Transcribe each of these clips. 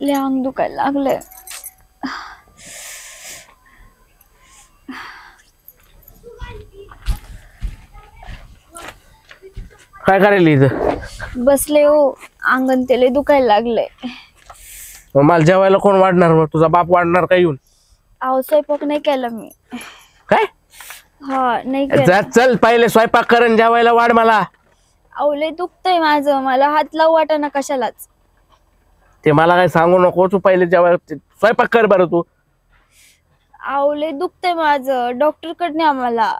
लय अंग दुखायला लागलंय. काय करायला इथं? बसले हो, अंगण ते लय दुखायला लागलंय. मग मला जेवायला कोण वाढणार? मग तुझा बाप वाढणार का येऊन? अहो स्वयंपाक नाही केला मी. काय? हा नाही केला. जा चल, पहिले स्वयंपाक कर आणि जेवायला वाढ मला. अहो लय दुखतंय माझं, मला हात लावू वाटेना कशालाच. ते मला काय सांगू नको, तू पहिले जेवायला स्वयंपाक कर बरं तू. अहो लय दुखतंय माझं, डॉक्टर कडे न्या मला.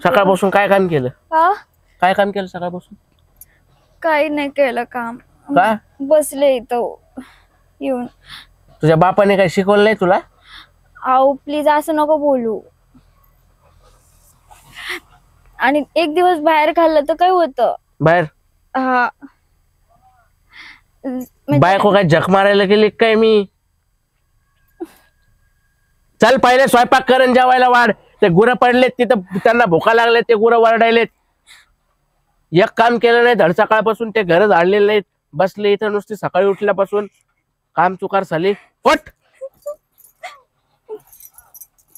सकाळपासून काय काम केलं? हा काय काम केलं सकाळपासून? काही नाही केलं काम. का? बसले इथं येऊन. तुझ्या बापाने काही शिकवलं नाही तुला? अहो प्लीज असं नको बोलू. आणि एक दिवस बाहेर खाल्लं तर काय होतं? बाहेर हा बायको काय झक मारायला गेली काय मी? चल पहिले स्वयंपाक कर आणि जेवायला वाढ. ते गुरं पडलेत तिथं, त्यांना भुका लागले, ते गुरं वरडायलेत. एक काम केलं नाही धड सकाळपासून, ते घर झाडलेले नाहीत, बसले इथं नुसती सकाळी उठल्यापासून. काम चुकार झाली. उठ.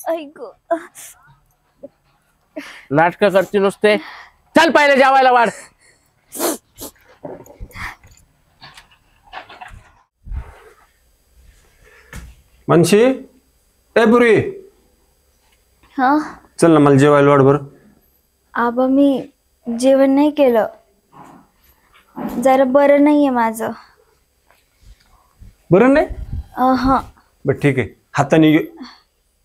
ऐक नाटक करते नुसते. चल पहिले जेवायला वाढ. मनशी ए पुरी, हा चल ना मला जेवायला वाढ बरं. आबा मी जेवण नाही केलं, जरा बरं नाहीये माझं. बरं नाही? हा बर ठीक आहे, हाताने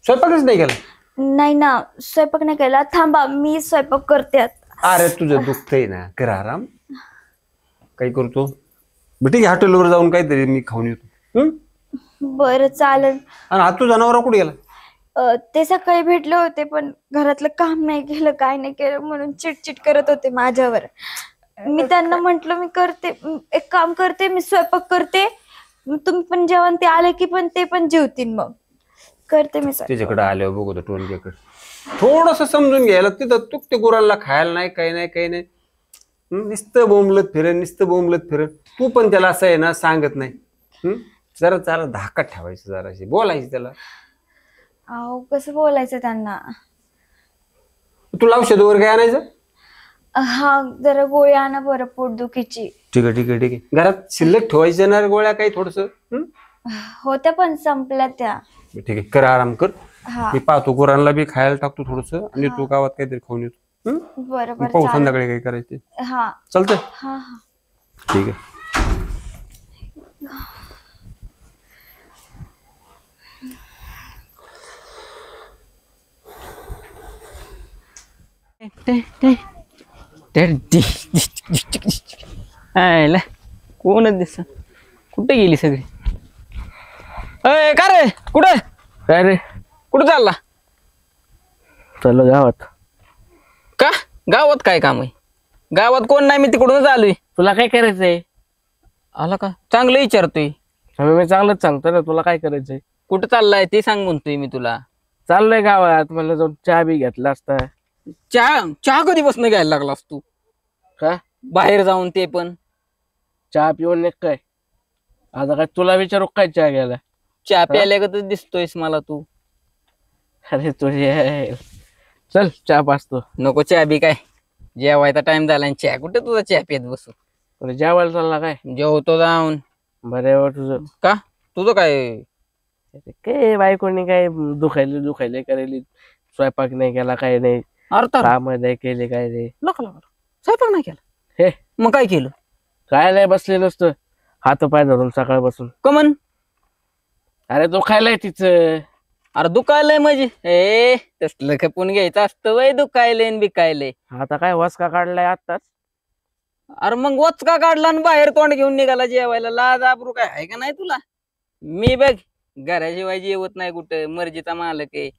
स्वयंपाकच नाही केला? नाही ना, स्वयंपाक नाही केला. थांबा मी स्वयंपाक करते आता. अरे तुझं दुखतंय ना, कर आराम. काय करतो? बर ठीक आहे, हॉटेलवर जाऊन काहीतरी मी खाऊन येतो. बरं चालेल. आणि हा तू जनावर कुठे गेला? ते सकाळी भेटले होते, पण घरातलं काम नाही केलं, काय नाही केलं म्हणून चिटचिट करत होते माझ्यावर. मी त्यांना म्हंटल मी करते, एक काम करते, मी स्वयंपाक करते, तुम्ही पण जेवण. ते आले की पण ते पण जेवतील, मग करते मी. त्याच्याकडे आल्यावर बघू टोनक्याकडे थोडस समजून घ्यायला. तिथं तू ते गुरांना खायला नाही, काही नाही, काही नाही, नुसतं बोंबलत फिरेन, नुसतं बोंबलत फिरेन. तू पण त्याला असं आहे ना सांगत नाही. जरा जरा धाकात ठेवायचं, जराशी बोलायची त्याला. अहो कसं बोलायचं त्यांना? तुला औषध वगैरे काय आणायचं? हा जरा गोळी आणा बरं पोटदुखीची. ठीक आहे, ठीक आहे, ठीक आहे. घरात शिल्लक ठेवायचं ना गोळ्या काही थोडस. होत्या पण संपल्या त्या. ठीक आहे, कर आराम कर. हा मी पाहतो गुरांना बी खायला टाकतो थोडस, आणि तू गावात काहीतरी खाऊन येतो. बरं बरं पाहू चालेल. संध्याकाळी काही करायचे. हा चालतंय? हा हा ठीक आहे. कोणच दिस, कुठे गेली सगळी? अय का रे, कुठं काय रे? कुठं चालला? चल गावात. का गावात काय काम आहे? गावात कोण नाही, मी तिकडूनच आलोय. तुला काय करायचंय? आला का? चांगलं विचारतोय. मी चांगलंच सांगतो ना, तुला काय करायचंय? कुठं चाललाय ते सांग म्हणतोय मी तुला. चाललोय गावात, मला जाऊन चहा बी घेतला असता. चहा चहा कधीपासून घ्यायला लागलास तू? का? बाहेर जाऊन, ते पण चहा पिऊन नाही काय? आता काय तुला विचारू काय चहा घ्यायला? चहा प्यायल्यागतच दिसतोयस मला तू. अरे तुझे चल चहा पाचतो. नको चहा बी काय, जेवायचा टाइम झाला आणि चहा कुठे तुझा चहा पित बसू. तुला जेवायला चालला काय? जेवतो जाऊन. बरं तुझं का तुझं काय? काय बायकोनी काय दुखायले करायली, स्वयंपाक नाही केला, काय नाही, अर्थ काम नाही केले, काय नाही. स्वयंपाक नाही केला? हे मग काय केलं? काय नाही, बसले नुसतं हात पाय धरून सकाळपासून. कमन? अरे दुखायलाय तिचं. अरे दुखायलंय म्हणजे ए तसलं खपून घ्यायचं असतं वय, दुखायलंय आणि बिकायलंय. आता काय वसका काढलाय आत्ताच. अरे मग वचका काढला आणि बाहेर तोंड घेऊन निघाला जेवायला. लाज आबरू काय आहे का नाही तुला? मी बघ घराशिवाय जेवत नाही कुठं, मर्जीचा मालक आहे.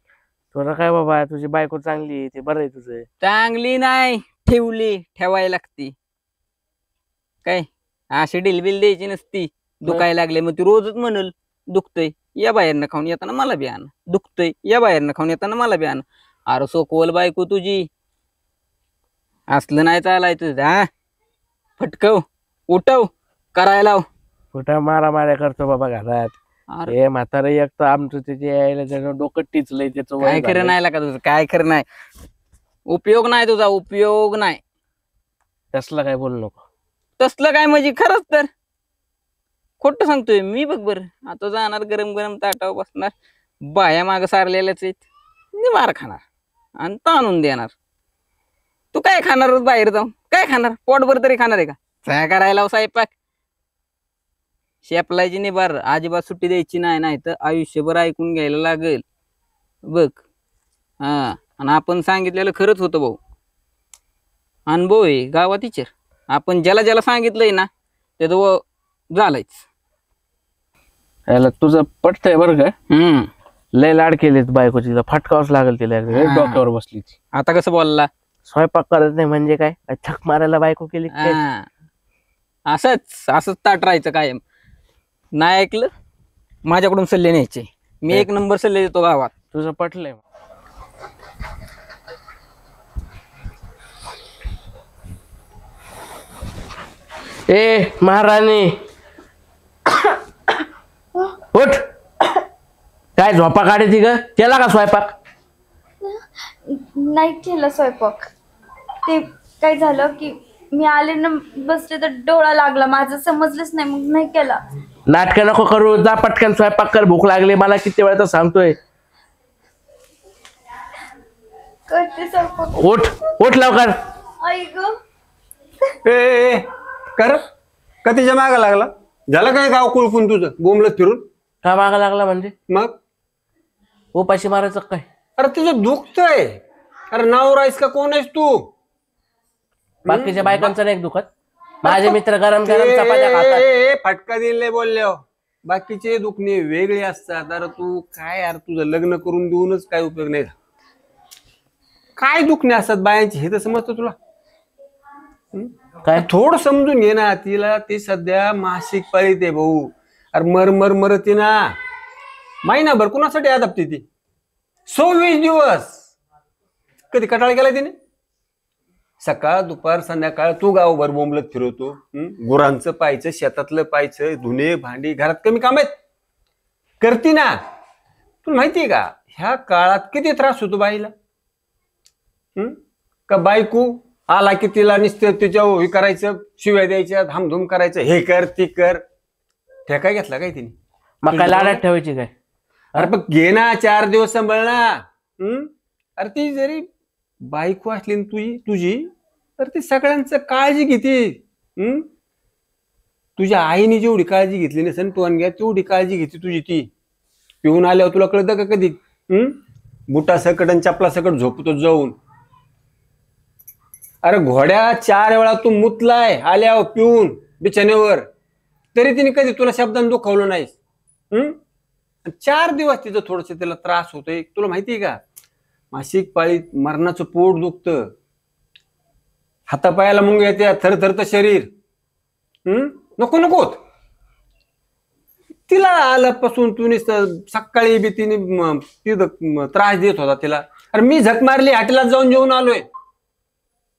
तुला काय बाबा, तुझी बायको चांगली आहे, ते बरं आहे तुझं. चांगली नाही, ठेवायला लागती. काय अशी डिलबिल द्यायची नसती. दुखायला लागले मग ती रोजच म्हणल दुखतय, या बाहेरनं खाऊन येताना मला बी आण. दुखतय, या बाहेरनं खाऊन येताना मला बी आण. अरे सोकवल बायको तुझी. असलं नाही चालायचं. हा फटकव, उठव, करायला लाव. कुठं मारामाऱ्या करतो बाबा घरात. अरे हे म्हातारं एक तर आमचं त्याचे यायला त्यानं डोकं टिचलंय त्याचं काय वय खरं झालंय. नाही का तुझं, काय खरं नाही. उपयोग नाही तुझा, उपयोग नाही. तसलं काय बोलू नको. तसलं काय म्हणजे खरंच तर खोट सांगतोय मी. बघ बर आता जाणार गरम गरम ताटावर बसणार, बाया माग सारलेल्याच आहेत, मी मार खाणार आणि ताणून देणार. तू काय खाणार बाहेर जाऊन, काय खाणार, पोटभर तरी खाणार आहे का? काय करायला लाव स्वयंपाक, शेपलायची निभार, अजिबात सुट्टी द्यायची नाही, नाही तर आयुष्यभर ऐकून घ्यायला लागेल बघ. हा, आणि आपण सांगितलेलं खरंच होतं भाऊ, अनुभव आहे गावात विचार. आपण ज्याला ज्याला सांगितलंय ना त्याचं झालंच. याला तुझं पटतंय बरं का. हम्म, लय लाड केलेत बायकोची, तिला फटकावच लागेल तिला एकदा. लय हा. डोक्यावर बसली ती. आता कसं बोलला? स्वयंपाक करत नाही म्हणजे काय, काय थक मारायला बायको केली काय? हा. असंच ताट राहायचं कायम. नाही ऐकलं माझ्याकडून सल्ले न्यायचे, मी एक नंबर सल्ले देतो गावात. तुझं पटलंय. ए महाराणी उठ. काय झोपा काढायची ग? केला का स्वयंपाक? नाही केला स्वयंपाक. ते काय झालं की मी आले ना बसले तर डोळा लागला, माझं समजलंच नाही, मग नाही केला. नाटक नको करू, जा पटकन स्वयंपाक कर, भूक लागली मला किती वेळा तर सांगतोय. करते स्वयंपाक. उठ उठ लवकर. आई ग, ए कर का तिच्या मागा लागला? झालं काय गाव कुळकून तुझं बोंबलत फिरून? का मागा लागला म्हणजे? मग उपाशी मारायचं काय? अरे तुझं दुखतंय. अरे नाव राहीस का कोण आहेस तू? बाकीच्या बायकांचं नाही दुखत. माझे मित्र गरम गरम चपात्या खातात. फटका दिले बोलले हो. बाकीचे दुखणे वेगळे असतात. अरे तू काय यार, तुझं लग्न करून देऊनच काय उपयोग नाही. काय दुखणे असतात बायांचे हे तर समजतं तुला? काय थोडं समजून घे ना तिला. ते सध्या मासिक पाळीत आहे भाऊ. अरे मर मरते ना. महिनाभर कुणासाठी आदपते ती? 26 दिवस. कधी कटाळ केला तिने? सकाळ दुपार संध्याकाळ तू गावभर बोंबलत फिरवतो. गुरांचं पाहायचं, शेतातलं पाहायचं, धुणे भांडी, घरात कमी काम आहेत करती ना. तुला माहितीये का ह्या काळात किती त्रास होतो बाईला? का बायको आला की तिला नुसतं तिच्या हे करायचं, शिव्या द्यायच्या, धामधूम करायचं, हे कर ती कर. ठेका घेतला काय तिने? मग काय लाडात ठेवायची काय? अरे पण घे ना, 4 दिवस सांभाळ ना. अरे ती जरी बायको असली ना तुझी तर ती सगळ्यांचं काळजी घेते. तुझ्या आईने जेवढी काळजी घेतली नसेल टोनग्या तेवढी काळजी घेते तुझी ती. पिऊन आल्यावर तुला कळतं का कधी? बुटा सकट आणि चपला सकट झोपतो जाऊन. अरे घोड्या 4 वेळा तू मुतलाय आल्यावर पिऊन बिछाण्यावर, तरी तिने कधी तुला शब्दांनी दुखवलं नाहीस. 4 दिवस तिचं थोडस तिला त्रास होतोय. तुला माहितीये का मासिक पाळीत मरणाचं पोट दुखतं, हातापायाला मुंग्या येत्या, थरथरतं शरीर. नको नको होत तिला. आल्यापासून तू सकाळी बी तिने तिथं त्रास देत होता तिला. अरे मी झक मारली, हॉटेलात जाऊन जेवून आलोय.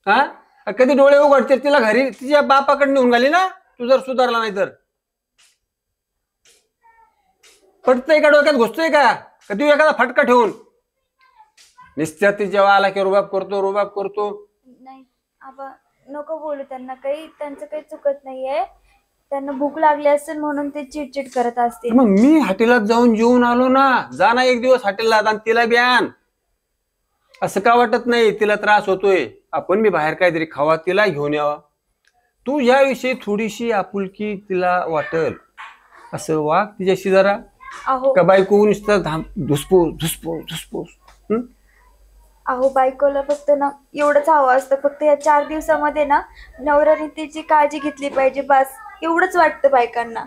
हा कधी डोळे उघडते तिला घरी तिच्या बापाकडे नेऊन घाली ना, तू जर सुधारला नाही तर. पटतंय का डोक्यात घुसतोय का? कधी एखादा फटका ठेवून निश्चित ती जेव्हा आला की रुबाब करतो. नाही आबा नको बोलू त्यांना काही, त्यांचं काही चुकत नाहीये. त्यांना भूक लागली असेल म्हणून ते चिडचिड करत असतील. मग मी हॉटेलात जाऊन जेवून आलो ना. जा ना एक दिवस हॉटेलला आणि तिला बी आण. असं का वाटत नाही तिला त्रास होतोय? आपण मी बाहेर काहीतरी खावा, तिला घेऊन यावा. तू याविषयी थोडीशी आपुलकी तिला वाटल असं वाग तिच्याशी जरा. अहो का बायको नुसतं धुसपूस. अहो बायकोला फक्त ना एवढंच हवं असतं, फक्त या 4 दिवसामध्ये ना नवऱ्याने तिची काळजी घेतली पाहिजे, बस एवढंच वाटतं बायकांना.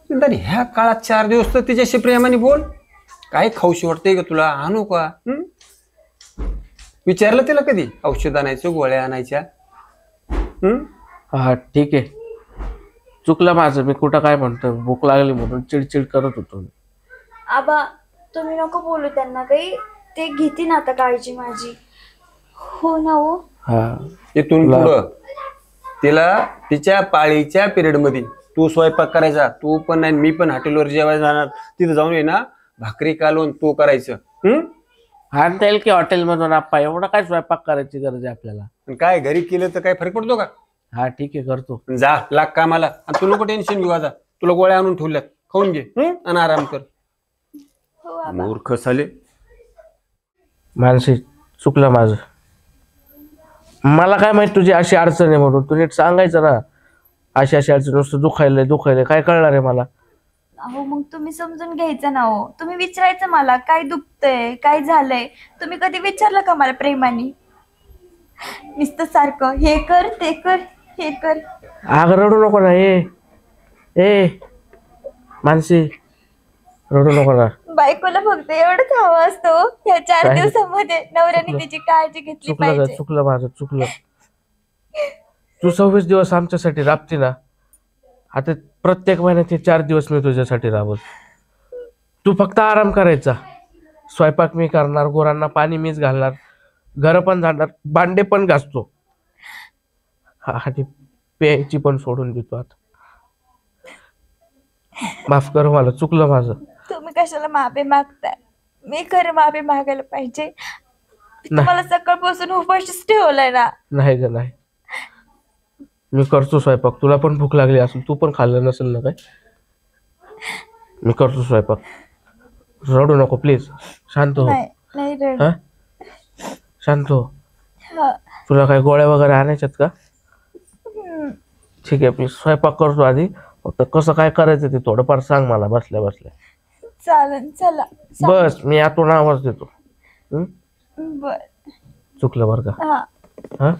तर ह्या काळात 4 दिवस तर तिच्याशी प्रेमाने बोल. काय खाऊशी वाटतंय का तुला? आणू का? विचारलं तिला कधी औषध आणायचं, गोळ्या आणायच्या? हा ठीक आहे, चुकलं माझं. मी कुठं काय म्हणतो, भूक लागली म्हणून चिडचिड करत होतो. आबा तुम्ही नको बोलू त्यांना काही, ते घेतील आता काळजी माझी. हो ना हो. हा इथून पुढं तिला तिच्या पाळीच्या पिरियड मध्ये तू स्वयंपाक करायचा, तू पण नाही मी पण हॉटेलवर जेवायला जाणार, तिथं जाऊन ये ना भाकरी कालवून तू करायचं. आणता येईल की हॉटेलमधून आप्पा, एवढं काय स्वयंपाक करायची गरज आहे आपल्याला? आणि काय घरी केलं तर काय फरक पडतो का? हा ठीक आहे, करतो. जा लाग कामाला, आणि तू नको टेन्शन घेऊ. आता तुला गोळ्या आणून ठेवल्यात, खाऊन घे आणि आराम कर. हो आबा. मूर्ख साले. मानसी, चुकलं माझं. मला काय माहित तुझी अशी अडचण आहे म्हणून. तू नीट सांगायचं ना, अशी अशी अडचण, नुसतं दुखायलंय काय कळणार आहे मला? अहो मग तुम्ही समजून घ्यायचं ना हो. तुम्ही विचारायचं मला काय दुखतंय काय झालंय. तुम्ही कधी विचारलं का मला प्रेमाने? नुसतं सारखं हे कर ते कर हे कर. आग रडू नको ना. ए मानसी, रडू नको ना. बायकोला फक्त एवढंच हवं असतं ह्या 4 काय? दिवसामध्ये नवऱ्याने तिची काळजी घेतली पाहिजे. चुकलं माझं, चुकलं. तू 26 दिवस आमच्यासाठी राबती ना, आता प्रत्येक महिन्यात हे 4 दिवस मी तुझ्यासाठी राबल. तू फक्त आराम करायचा. स्वयंपाक मी करणार, गुरांना पाणी मीच घालणार, घर पण झाडणार, भांडे पण घासतो, आणि प्यायची पण सोडून देतो. आता माफ कर मला, चुकलं माझं. तुम्ही कशाला माफी मागताय? मी खरं माफी मागायला पाहिजे. तुम्हाला सकाळपासून उपाशीच ठेवलंय ना. नाही ग, नाही. मी करतो स्वयंपाक. तुला पण भूक लागली असेल, तू पण खाल्लं नसेल ना काय. मी करतो स्वयंपाक. रडू नको प्लीज. शांत हो. नाही नाही रड. हा, शांत हो. हा. तुला काय गोळ्या वगैरे आणायच्यात का? ठीक आहे, प्लीज. स्वयंपाक करतो आधी. फक्त कसं काय करायचं ते थोडंफार सांग मला बसल्या बसल्या. चालन चला. बस, मी यातून आवाज देतो. बर. चुकलं बरं का? हा. हा.